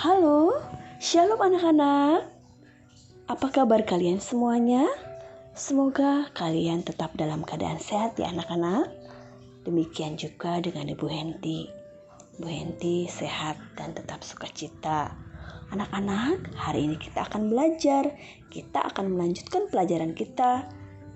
Halo, shalom anak-anak. Apa kabar kalian semuanya? Semoga kalian tetap dalam keadaan sehat ya anak-anak. Demikian juga dengan Ibu Henti. Bu Henti sehat dan tetap sukacita. Anak-anak, hari ini kita akan belajar. Kita akan melanjutkan pelajaran kita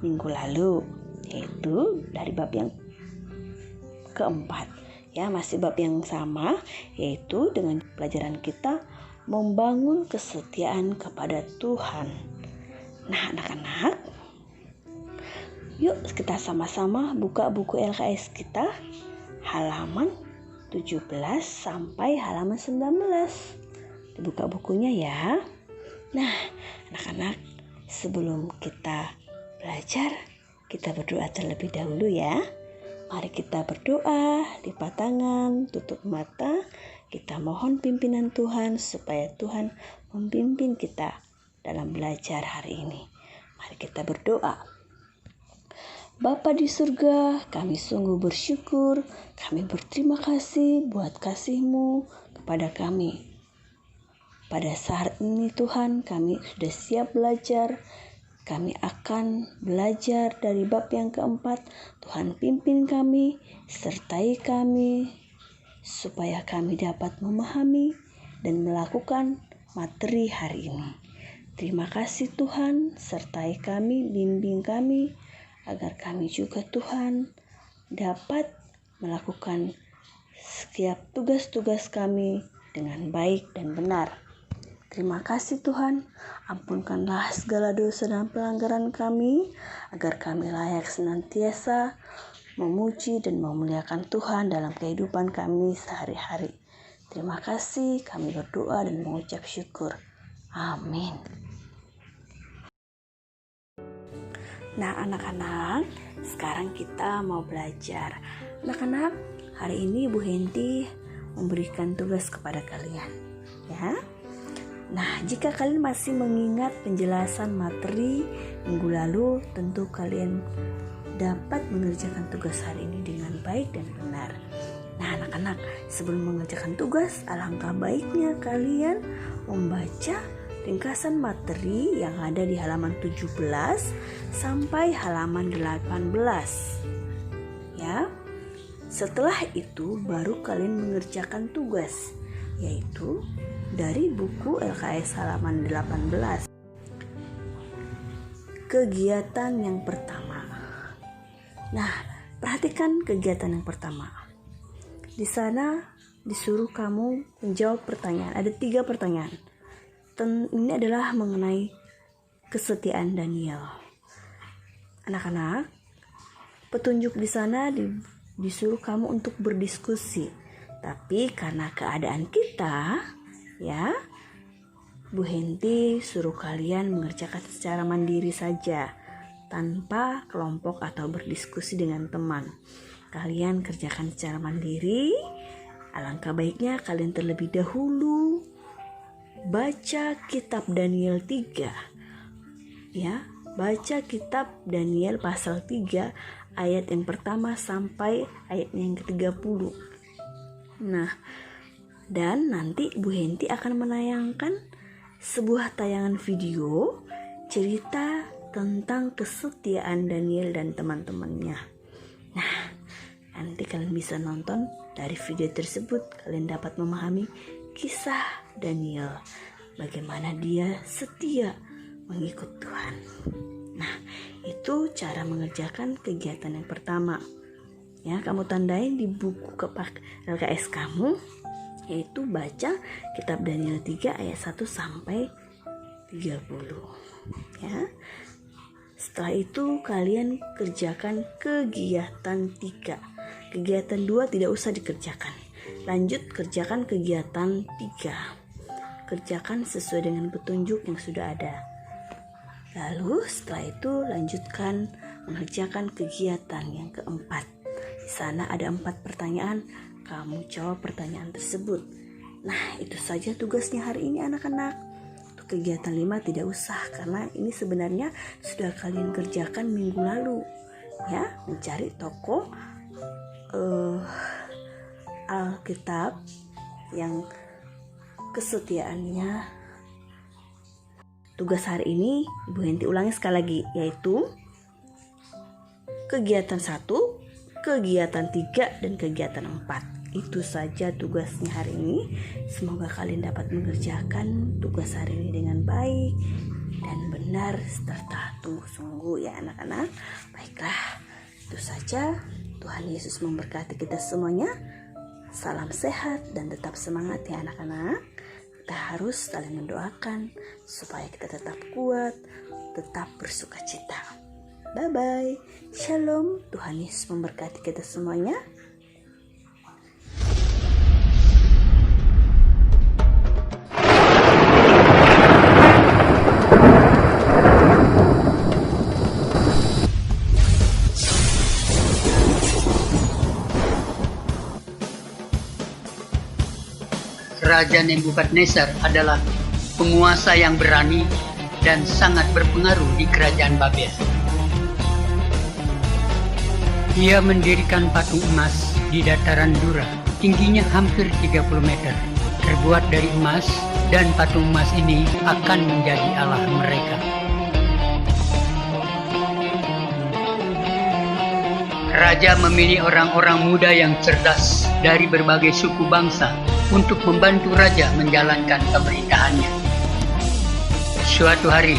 minggu lalu, yaitu dari bab yang keempat. Ya, masih bab yang sama, yaitu dengan pelajaran kita membangun kesetiaan kepada Tuhan. Nah, anak-anak, yuk kita sama-sama buka buku LKS kita halaman 17 sampai halaman 19. Dibuka bukunya ya. Nah, anak-anak, sebelum kita belajar, kita berdoa terlebih dahulu ya. Mari kita berdoa, lipat tangan, tutup mata. Kita mohon pimpinan Tuhan supaya Tuhan memimpin kita dalam belajar hari ini. Mari kita berdoa. Bapa di surga, kami sungguh bersyukur, kami berterima kasih buat kasih-Mu kepada kami. Pada saat ini Tuhan, kami sudah siap belajar. Kami akan belajar dari bab yang keempat. Tuhan pimpin kami, sertai kami, supaya kami dapat memahami dan melakukan materi hari ini. Terima kasih Tuhan, sertai kami, bimbing kami, agar kami juga Tuhan dapat melakukan setiap tugas-tugas kami dengan baik dan benar. Terima kasih Tuhan, ampunkanlah segala dosa dan pelanggaran kami, agar kami layak senantiasa memuji dan memuliakan Tuhan dalam kehidupan kami sehari-hari. Terima kasih, kami berdoa dan mengucap syukur. Amin. Nah anak-anak, sekarang kita mau belajar. Anak-anak, hari ini Bu Henti memberikan tugas kepada kalian. Ya. Nah, jika kalian masih mengingat penjelasan materi minggu lalu, tentu kalian dapat mengerjakan tugas hari ini dengan baik dan benar. Nah, anak-anak, sebelum mengerjakan tugas, alangkah baiknya kalian membaca ringkasan materi yang ada di halaman 17 sampai halaman 18. Ya. Setelah itu baru kalian mengerjakan tugas, yaitu dari buku LKS halaman 18. Kegiatan yang pertama. Nah, perhatikan kegiatan yang pertama. Di sana disuruh kamu menjawab pertanyaan. Ada 3 pertanyaan. Ini adalah mengenai kesetiaan Daniel. Anak-anak, petunjuk di sana disuruh kamu untuk berdiskusi. Tapi karena keadaan kita, ya, Bu Henti suruh kalian mengerjakan secara mandiri saja, tanpa kelompok atau berdiskusi dengan teman. Kalian kerjakan secara mandiri. Alangkah baiknya kalian terlebih dahulu baca kitab Daniel 3. Ya, baca kitab Daniel pasal 3 ayat yang pertama sampai ayat yang ke-30. Nah, dan nanti Bu Henti akan menayangkan sebuah tayangan video cerita tentang kesetiaan Daniel dan teman-temannya. Nah, nanti kalian bisa nonton dari video tersebut. Kalian dapat memahami kisah Daniel, bagaimana dia setia mengikut Tuhan. Nah, itu cara mengerjakan kegiatan yang pertama. Ya, kamu tandain di buku LKS kamu, yaitu baca kitab Daniel 3 ayat 1 sampai 30. Ya. Setelah itu kalian kerjakan kegiatan 3. Kegiatan 2 tidak usah dikerjakan. Lanjut kerjakan kegiatan 3. Kerjakan sesuai dengan petunjuk yang sudah ada. Lalu setelah itu lanjutkan mengerjakan kegiatan yang keempat. Di sana ada 4 pertanyaan. Kamu jawab pertanyaan tersebut. Nah, itu saja tugasnya hari ini anak-anak. Untuk kegiatan 5 tidak usah, karena ini sebenarnya sudah kalian kerjakan minggu lalu. Ya, mencari toko Alkitab yang kesetiaannya. Tugas hari ini Ibu Henti ulangi sekali lagi, yaitu kegiatan 1, kegiatan 3, dan kegiatan 4. Itu saja tugasnya hari ini. Semoga kalian dapat mengerjakan tugas hari ini dengan baik dan benar serta sungguh-sungguh ya anak-anak. Baiklah, itu saja. Tuhan Yesus memberkati kita semuanya. Salam sehat dan tetap semangat ya anak-anak. Kita harus saling mendoakan supaya kita tetap kuat, tetap bersuka cita. Bye-bye. Shalom. Tuhan Yesus memberkati kita semuanya. Raja Nebukadnezar adalah penguasa yang berani dan sangat berpengaruh di kerajaan Babel. Ia mendirikan patung emas di dataran Dura, tingginya hampir 30 meter, terbuat dari emas, dan patung emas ini akan menjadi Allah mereka. Raja memilih orang-orang muda yang cerdas dari berbagai suku bangsa untuk membantu raja menjalankan pemerintahannya. Suatu hari,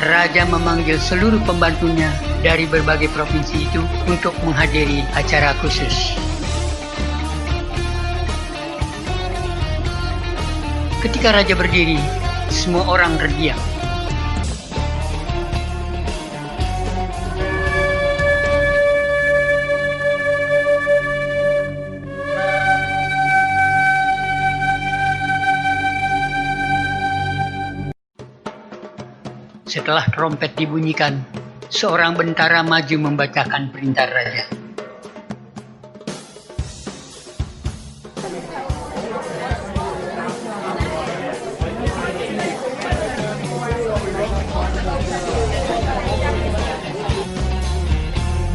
raja memanggil seluruh pembantunya dari berbagai provinsi itu untuk menghadiri acara khusus. Ketika raja berdiri, semua orang terdiam. Setelah trompet dibunyikan, seorang bentara maju membacakan perintah raja.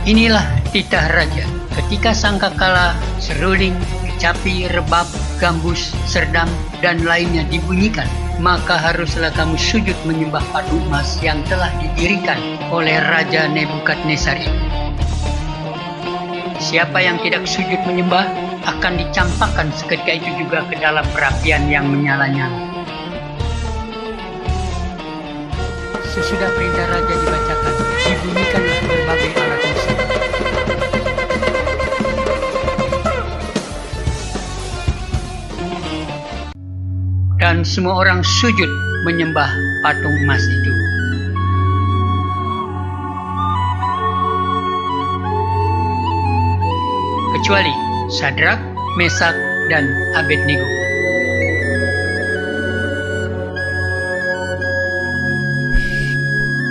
Inilah titah raja. Ketika sangkakala, seruling, kecapi, rebab, gambus, serdam, dan lainnya dibunyikan, maka haruslah kamu sujud menyembah patung emas yang telah didirikan oleh Raja Nebukadnezar itu. Siapa yang tidak sujud menyembah akan dicampakkan seketika itu juga ke dalam perapian yang menyala-nyala. Sesudah perintah raja dibacakan, dibunyikanlah berbagai alat musik. Dan semua orang sujud menyembah patung emas itu. Kecuali Sadrak, Mesak, dan Abednego.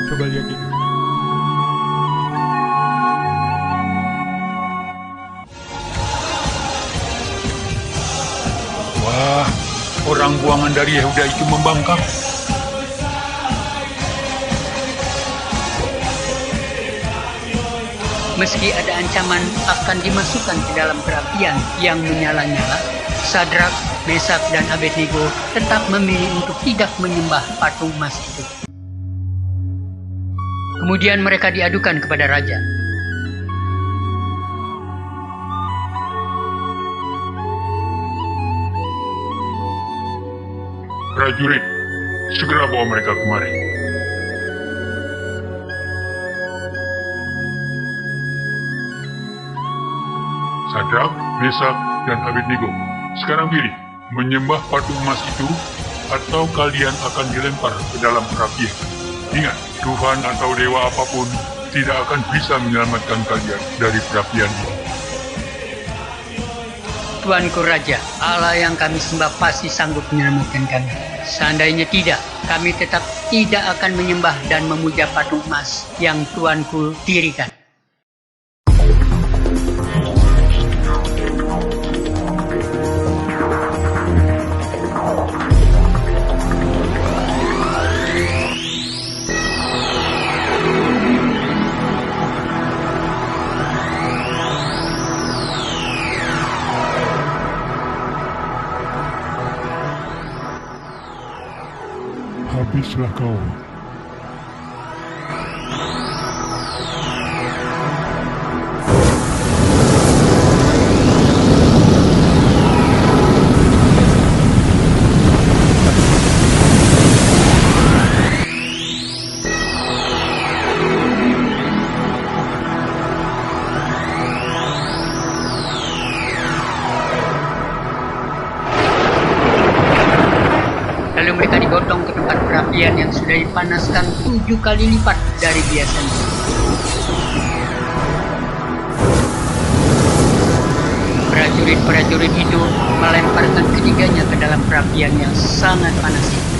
Coba lihat ini. Wah, orang buangan dari Yehuda itu membangkang. Meski ada ancaman akan dimasukkan ke dalam perapian yang menyala-nyala, Sadrak, Mesak, dan Abednego tetap memilih untuk tidak menyembah patung emas itu. Kemudian mereka diadukan kepada raja. Prajurit, segera bawa mereka kemari. Sadrak, Mesak, dan Abednego, sekarang pilih, menyembah patung emas itu, atau kalian akan dilempar ke dalam perapian. Ingat, Tuhan atau dewa apapun tidak akan bisa menyelamatkan kalian dari perapian ini. Tuanku Raja, Allah yang kami sembah pasti sanggup menyelamatkan kami. Seandainya tidak, kami tetap tidak akan menyembah dan memuja patung emas yang Tuanku dirikan. kau. Lalu mereka digotong ke tempat perapian yang sudah dipanaskan 7 kali lipat dari biasanya. Prajurit-prajurit itu melemparkan ketiganya ke dalam perapian yang sangat panas itu.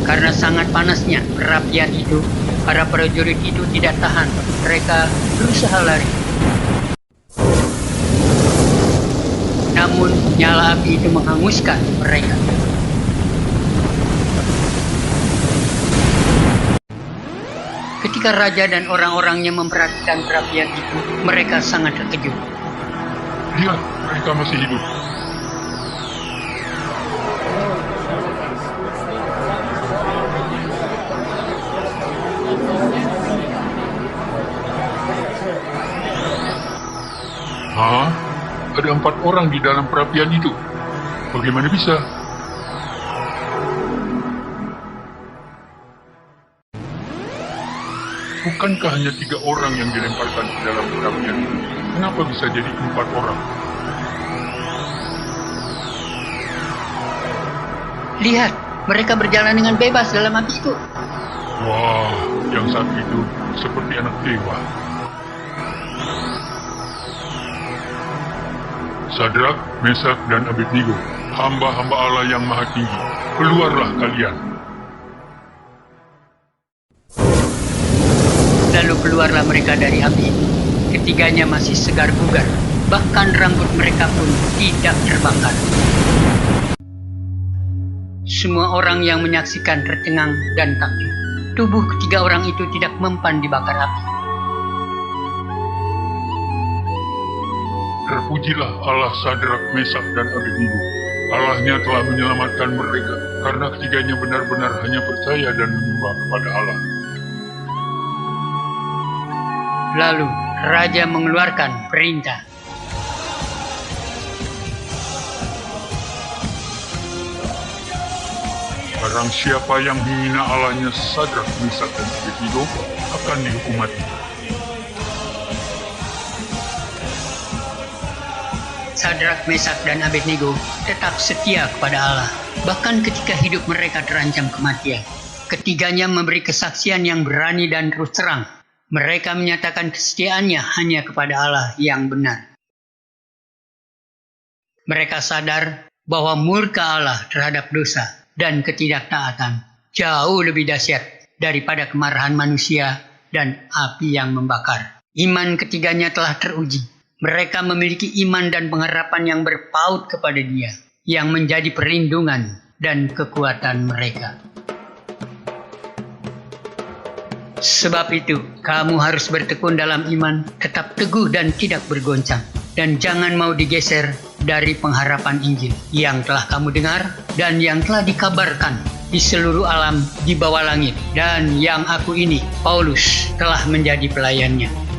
Karena sangat panasnya perapian itu, para prajurit itu tidak tahan. Mereka berusaha lari. Namun nyala api itu menghanguskan mereka. Ketika raja dan orang-orangnya memperhatikan perapian itu, mereka sangat terkejut. Lihat, mereka masih hidup. Hah? Ada 4 orang di dalam perapian itu. Bagaimana bisa? Bukankah hanya 3 orang yang dilemparkan ke dalam perapian itu? Kenapa bisa jadi 4 orang? Lihat, mereka berjalan dengan bebas dalam api itu. Wah, yang satu itu seperti anak dewa. Sadrak, Mesak, dan Abednego, hamba-hamba Allah yang maha tinggi, keluarlah kalian. Lalu keluarlah mereka dari api itu. Ketiganya masih segar bugar, bahkan rambut mereka pun tidak terbakar. Semua orang yang menyaksikan tercengang dan takjub. Tubuh ketiga orang itu tidak mempan dibakar api. Terpujilah Allah Sadrak, Mesak, dan Abednego. Allahnya telah menyelamatkan mereka, karena ketiganya benar-benar hanya percaya dan menyembah kepada Allah. Lalu raja mengeluarkan perintah. Barang siapa yang menghina Allahnya Sadrak, Mesak, dan Abednego akan dihukum mati. Sadrak, Mesak, dan Abednego tetap setia kepada Allah, bahkan ketika hidup mereka terancam kematian. Ketiganya memberi kesaksian yang berani dan terus terang. Mereka menyatakan kesetiaannya hanya kepada Allah yang benar. Mereka sadar bahwa murka Allah terhadap dosa dan ketidaktaatan jauh lebih dahsyat daripada kemarahan manusia dan api yang membakar. Iman ketiganya telah teruji. Mereka memiliki iman dan pengharapan yang berpaut kepada Dia, yang menjadi perlindungan dan kekuatan mereka. Sebab itu, kamu harus bertekun dalam iman, tetap teguh dan tidak bergoncang, dan jangan mau digeser dari pengharapan Injil yang telah kamu dengar dan yang telah dikabarkan di seluruh alam di bawah langit, dan yang aku ini, Paulus, telah menjadi pelayannya.